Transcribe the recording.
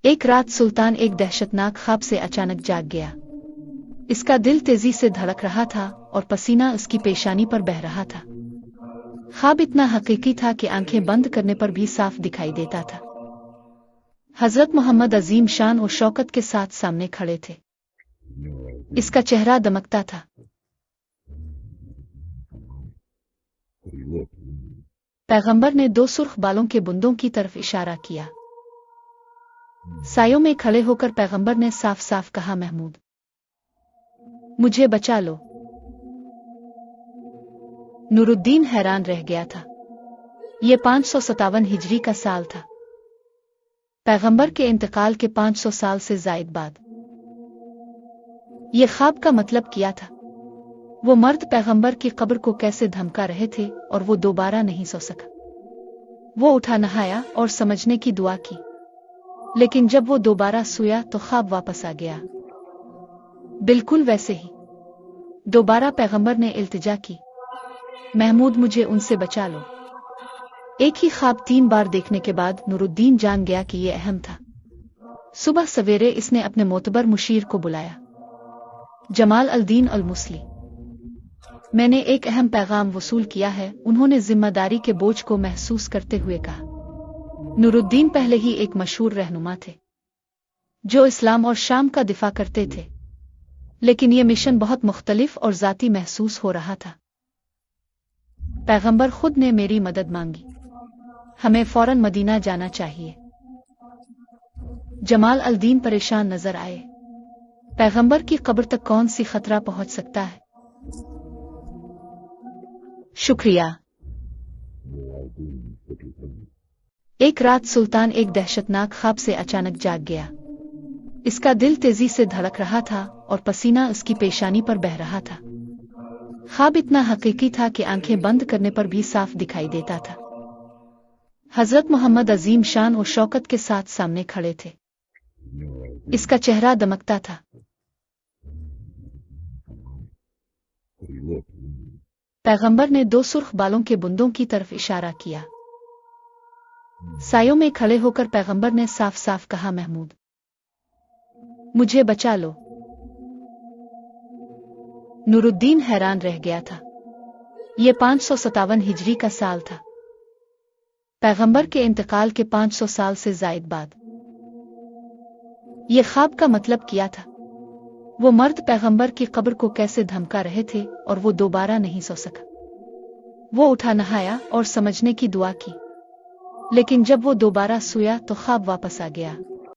एक रात सुल्तान एक दहशतनाक ख्वाब से अचानक जाग गया। इसका दिल तेजी से धड़क रहा था और पसीना उसकी पेशानी पर बह रहा था। ख्वाब इतना हकीकी था कि आंखें बंद करने पर भी साफ दिखाई देता था। हजरत मोहम्मद अजीम शान और शौकत के साथ सामने खड़े थे। इसका चेहरा दमकता था। पैगंबर ने दो सुर्ख बालों के बुंदों की तरफ इशारा किया। सायों में खड़े होकर पैगंबर ने साफ साफ कहा, महमूद, मुझे बचा लो। नूरुद्दीन हैरान रह गया था। यह 557 हिजरी का साल था, पैगंबर के इंतकाल के 500 साल से जायद बाद। यह ख्वाब का मतलब क्या था? वो मर्द पैगंबर की कब्र को कैसे धमका रहे थे और वो दोबारा नहीं सो सका। वो उठा, नहाया और समझने की दुआ की, लेकिन जब वो दोबारा सोया तो ख्वाब वापस आ गया, बिल्कुल वैसे ही। दोबारा पैगंबर ने इल्तिजा की, महमूद, मुझे उनसे बचा लो। एक ही ख्वाब 3 बार देखने के बाद नूरुद्दीन जान गया कि यह अहम था। सुबह सवेरे इसने अपने मोतबर मुशीर को बुलाया, जमाल अल-दीन अल-मुसली। मैंने एक अहम पैगाम वसूल किया है, उन्होंने जिम्मेदारी के बोझ को महसूस करते हुए कहा। नूरुद्दीन पहले ही एक मशहूर रहनुमा थे जो इस्लाम और शाम का दिफा करते थे, लेकिन यह मिशन बहुत मुख्तलिफ और जाती महसूस हो रहा था। पैगंबर खुद ने मेरी मदद मांगी, हमें फौरन मदीना जाना चाहिए। जमाल अल-दीन परेशान नजर आए। पैगंबर की कब्र तक कौन सी खतरा पहुंच सकता है? शुक्रिया। एक रात सुल्तान एक दहशतनाक ख्वाब से अचानक जाग गया। इसका दिल तेजी से धड़क रहा था और पसीना उसकी पेशानी पर बह रहा था। ख्वाब इतना हकीकी था कि आंखें बंद करने पर भी साफ दिखाई देता था। हजरत मोहम्मद अजीम शान और शौकत के साथ सामने खड़े थे। इसका चेहरा दमकता था। पैगंबर ने दो सुर्ख बालों के बुंदों की तरफ इशारा किया। सायों में खड़े होकर पैगंबर ने साफ साफ कहा, महमूद, मुझे बचा लो। नूरुद्दीन हैरान रह गया था। यह 557 हिजरी का साल था, पैगंबर के इंतकाल के 500 साल से जायद बाद। यह ख्वाब का मतलब क्या था? वो मर्द पैगंबर की कब्र को कैसे धमका रहे थे और वो दोबारा नहीं सो सका। वो उठा, नहाया और समझने की दुआ की, लेकिन जब वो दोबारा सोया तो ख्वाब वापस आ गया,